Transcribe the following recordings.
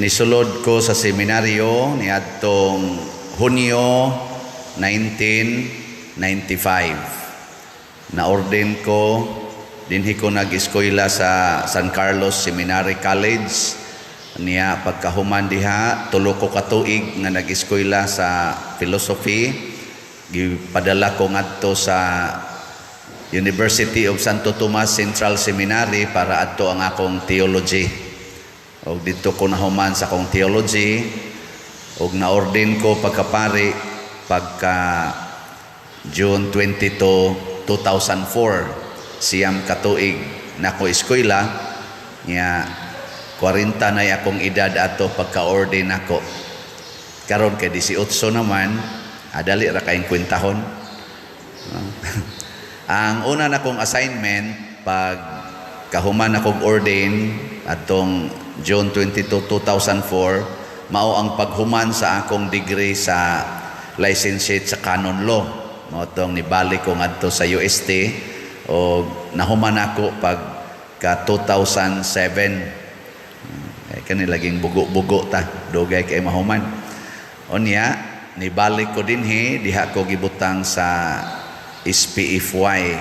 Nisulod ko sa seminaryo niadtong Hunyo 1995. Na-ordain ko, dinhi ko nag-eskwela sa San Carlos Seminary College. Niya pagkahuman diha, tulo ko katuig nga nag-eskwela sa philosophy. Gipadala ko ngadto sa University of Santo Tomas Central Seminary para adto ang akong theology. O dito ko nahuman sa akong theology. O na-ordain ko pagkapari pagka June 22, 2004. Siyam katuig na ko eskwela. Niya 40 na akong edad ato pagka-ordain ako. Karon kay 18 naman, adali ra kayong kwentahon. Ang una na kong assignment pag kahuman akong ordain atong June 22, 2004, mao ang paghuman sa akong degree sa licentiate sa canon law. Mao tong nibalik ko ngadto sa UST o nahuman ako pagka 2007. Kani laging bugo-bugo ta, dugay kay mahuman. Unya nibalik ko dinhi, diha ko gibutang sa SPFY,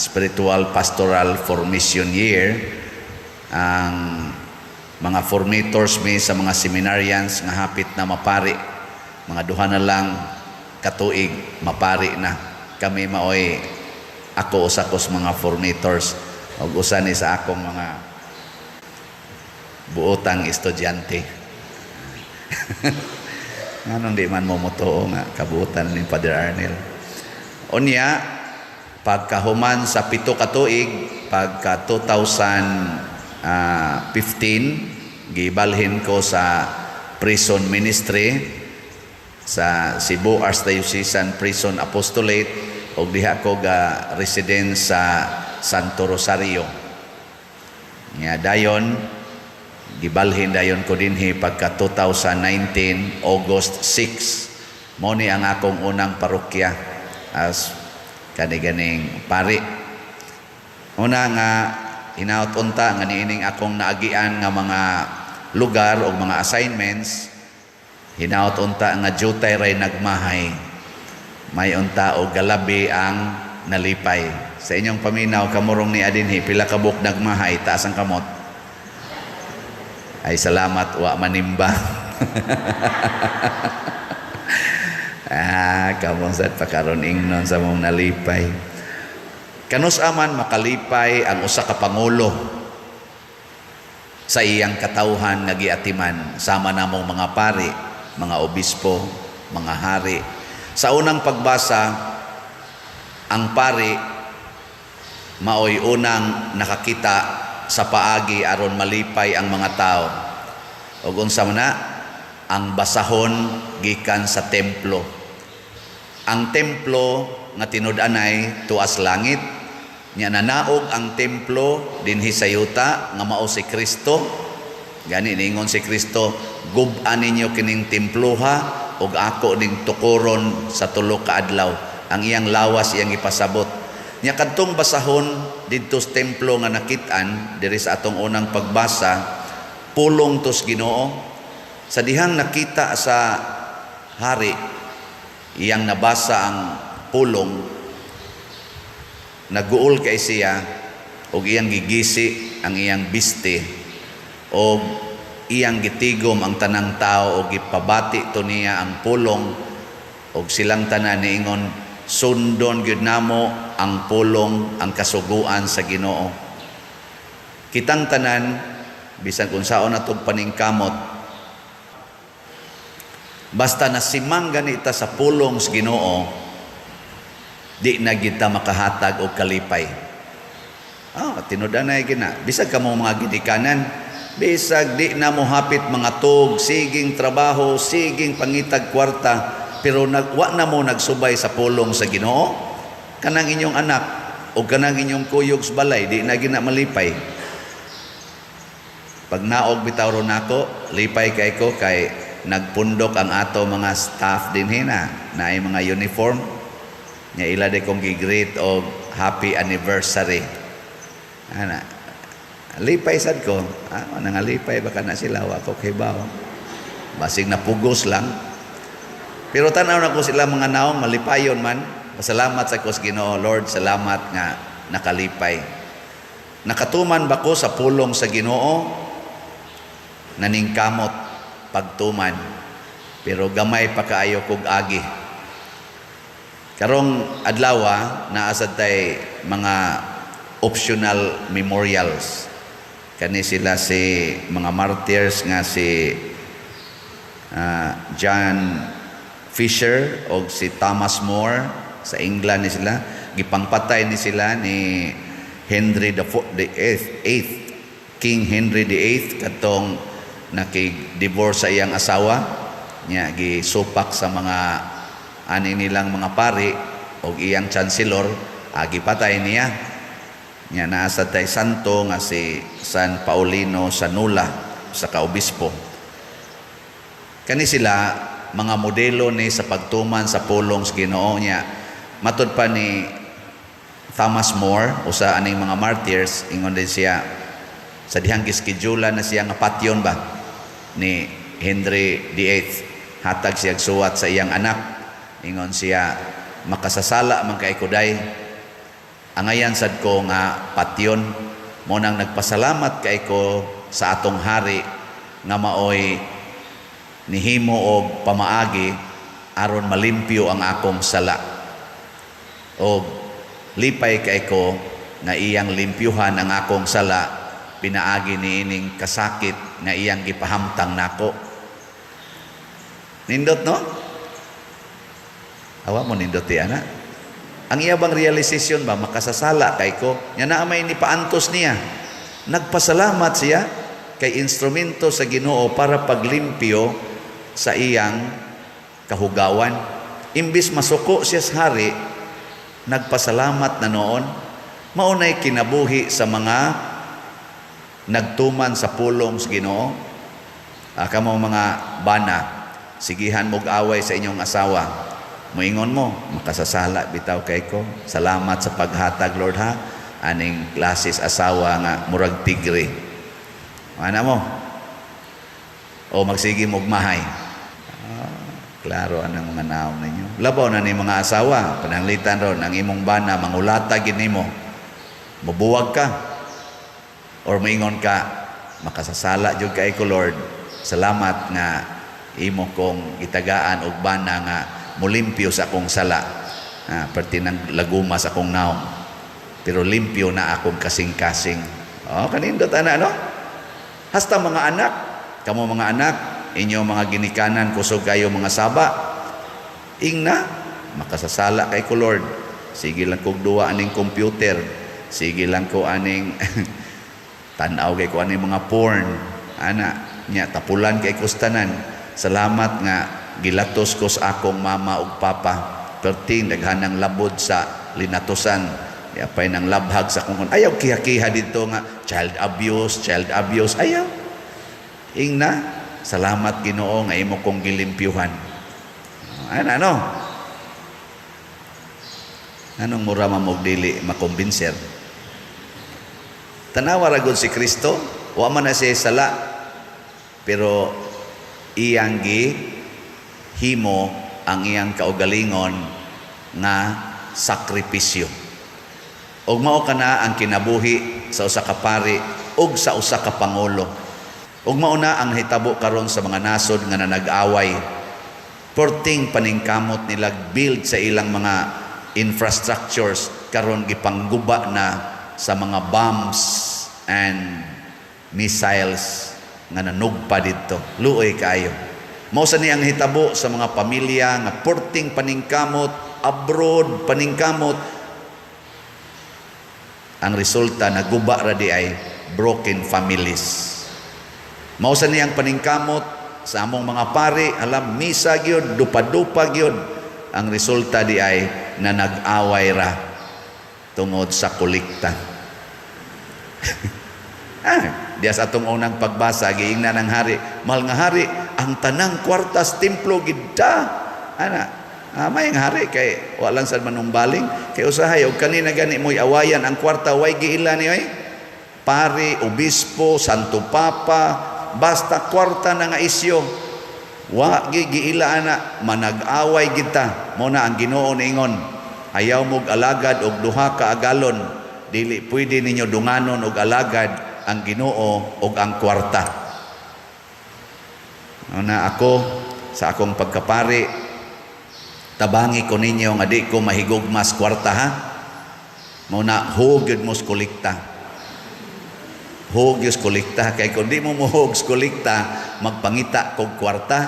Spiritual Pastoral Formation Year. Ang mga formators mi sa mga seminarians nga hapit na mapari, mga duha na lang katuig mapari na. Kami maoy, ako usa ko sa mga formators ug usa ni sa akong mga buotang estudyante. Nganong di man mo motoo nga kabuotan ni Father Arnel. Unya pagkahuman sa 7 katuig pagka 2015 gibalhin ko sa prison ministry sa Cebu Archdiocesan Prison Apostolate ug diha ko ga resident sa Santo Rosario. Nya dayon gibalhin dayon ko dinhi pagka 2019 August 6. Mao ni ang akong unang parokya as kani-ganing pari. Una nga hinaut unta nga niining akong naagian nga mga lugar o mga assignments. Hinaut unta nga jutay ray nagmahay. May unta o galabi ang nalipay. Sa inyong paminaw kamurong ni adinhi pila ka buok nagmahay taas ang kamot. Ay salamat wa manimba. Kamong sad pakaron ingnon sa mong nalipay. Kanus aman makalipay ang usa ka pangulo sa iyang katawhan nga giatiman sama namong mga pari, mga obispo, mga hari. Sa unang pagbasa, ang pari maoy unang nakakita sa paagi aron malipay ang mga tao. Ug unsa man na ang basahon gikan sa templo. Ang templo nga tinud-anay tuas langit, nya nanaog ang templo dinhi sa yuta nga mao si Kristo. Gani ningon si Kristo, gub-an ninyo kining temploha ug ako ning tukuron sa tulo ka adlaw. Ang iyang lawas iyang ipasabot. Nya kadtong basahon didto sa templo nga nakit-an diri sa atong unang pagbasa, pulong tos Ginoo. Sa dihang nakita sa hari, iyang nabasa ang pulong, naguol kay siya og iyang gigisi ang iyang biste og iyang gitigom ang tanang tao og gipabati to niya ang pulong og silang tanan niingon, sundon gyud namo ang pulong, ang kasuguan sa Ginoo. Kitang tanan bisan kung saon natong paningkamot, basta nasimang ganita sa pulong sa Ginoo, di na kita makahatag og kalipay. Tinud-anay gina. Bisag ka mo mga gidikanan, bisag di na mo hapit mga tug, siging trabaho, siging pangitag kwarta, pero wa na mo nagsubay sa pulong sa Ginoo, kanang inyong anak o kanang inyong kuyog sa balay, di na gina malipay. Pag naog bitaw ron ako, lipay kay ko kay nagpundok ang ato mga staff din hina na ay mga uniform nya ila de kong gi-greet og happy anniversary ana Lipay sad ko. Nangalipay baka na sila wa ko kibaw. Basig na pugos lang. Pero tanaw na ko sila mga naong malipayon man. Pasalamat sa kus Ginoo, Lord, salamat nga nakalipay. Nakatuman ba ko sa pulong sa Ginoo? Naningkamot pagtuman. Pero gamay pa kaayo kog agi. Karong adlaw naasad tay mga optional memorials. Kani sila si mga martyrs nga si John Fisher o si Thomas More sa England ni sila. Gipangpatay ni sila ni Henry the Eighth, King Henry the Eighth katong nakig-divorce sa iyang asawa. Nya gisupak sa mga ani nilang mga pari o iyang chancellor, gipatay niya. Nya naasa tay santo nga si San Paulino Sanula sa kaobispo. Kani sila mga modelo ni sa pagtuman sa pulong sa Ginoo niya. Matud pa ni Thomas More usa aning mga martyrs, ingon din siya sa dihang giskidula na siya nga patyon ba ni Henry VIII. Hatag siya suwat sa iyang anak. Ingon siya, makasasala man kay kuday. Angayan sad ko nga patyon mo nang nagpasalamat kay ko sa atong hari nga maoy nihimo og pamaagi aron malimpyo ang akong sala. O lipay kay ko nga iyang limpyuhan ang akong sala pinaagi niining kasakit nga iyang gipahamtang nako. Nindot no? Awa mo nindot ti ana. Ang iya bang realization ba makasasala kay ko? Nya naa may ni paantos niya. Nagpasalamat siya kay instrumento sa Ginoo para paglimpyo sa iyang kahugawan. Imbis masuko siya sa hari, nagpasalamat na noon. Maunay kinabuhi sa mga nagtuman sa pulong sa Ginoo. Kamo mga bana, sigihan mog away sa inyong asawa. Moingon mo, makasasala bitaw kay ko. Salamat sa paghatag, Lord ha. Aning klases asawa nga murag tigre. Ano mo? O magsige mog mahay. Klaro anang mga naong ninyo. Labaw na ni mga asawa, pananglitan ron ang imong bana mangulatag nimo. Mabuwag ka. Or moingon ka, makasasala jud kay ko, Lord. Salamat nga imo kong itagaan og bana nga mulimpyo sa akong sala. Perti ng laguma sa akong naong. Pero limpyo na akong kasing-kasing. Kanindot ana no? Hasta mga anak, kamo mga anak, inyo mga ginikanan, kusog kayo mga saba. Ingna, makasasala kay ko, Lord. Sige lang kog duwa aning computer. Sige lang ko aning tanaw kay ko aning mga porn. Ana, nya tapulan kay kustanan. Salamat nga gilatos ko sa akong mama ug papa. Perting daghanang labod sa linatusan. Yapay nang labhag sa akong ayaw kiha-kiha dito nga child abuse. Ayaw. Ingna, salamat Ginoo nga imo kong gilimpyuhan. Ano? Anong mura mamugdili makumbinser? Tanawa ra gud si Kristo, wa man na siya sala. Pero iyang himo ang iyang kaugalingon nga sakripisyo. Og mao kana ang kinabuhi sa usa ka pari ug sa usa ka pangulo. Ug mao na ang hitabo karon sa mga nasod nga nanag-away. Porting paningkamot nila build sa ilang mga infrastructures karon gipangguba na sa mga bombs and missiles nga nanugpa didto. Luoy kaayo. Mao sa niyang hitabo sa mga pamilya nga porting paningkamot, abroad paningkamot. Ang resulta naguba ra di ay broken families. Mao sa niyang paningkamot sa among mga pari, alam misa gyud, dupa-dupa gyud. Ang resulta di ay na nag-away ra tungod sa kolekta. Diya sa atong unang pagbasa, giingnan ng hari, mahal nga hari, ang tanang kwartas templo gidda. May nga hari kay walang sad manumbaling kay usahay og kanina gani moy awayan ang kwarta way giila ni oy. pari, obispo, santo papa, basta kwarta na nga isyo. Wa giila na manag-away kita. Mo na ang Ginoo niingon, ayaw mog alagad og duha ka agalon, dili pwede ninyo dunganon og alagad ang Ginoo og ang kwarta. Na ako sa akong pagkapari, tabangi ko ninyo nga di ko mahigugmas kwarta ha. Muna hugid mo kolekta. Hugis kolekta kay kung di mo muhog kolekta, magpangita kog kwarta.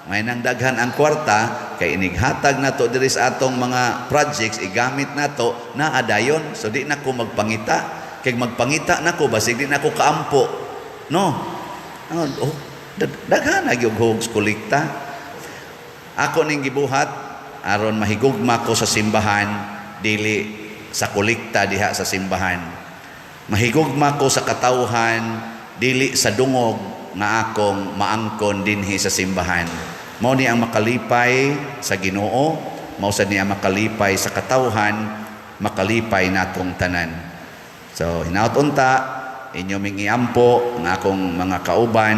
May nang daghan ang kwarta kay inighatag nato diri sa atong mga projects igamit nato na adayon. So di na ko magpangita. Kay magpangita nako basig di nako kaampo. No. Daghan na gyud hugis kolekta. Ako ning gibuhat aron mahigugma ko sa simbahan dili sa kolekta diha sa simbahan. Mahigugma ko sa katawhan dili sa dungog nga akong maangkon dinhi sa simbahan. Mao ni ang makalipay sa Ginoo, mao sad niya makalipay sa katawhan, makalipay natong tanan. So hinaut unta inyo ming iampo nga akong mga kauban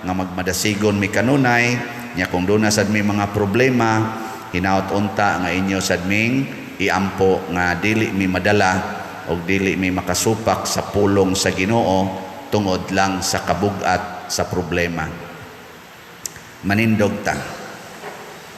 nga magmadasigon mi kanunay nya kung duna sad may mga problema, hinaut unta nga inyo sad ming iampo nga dili mi madala o dili mi makasupak sa pulong sa Ginoo tungod lang sa kabugat sa problema. Manindog ta.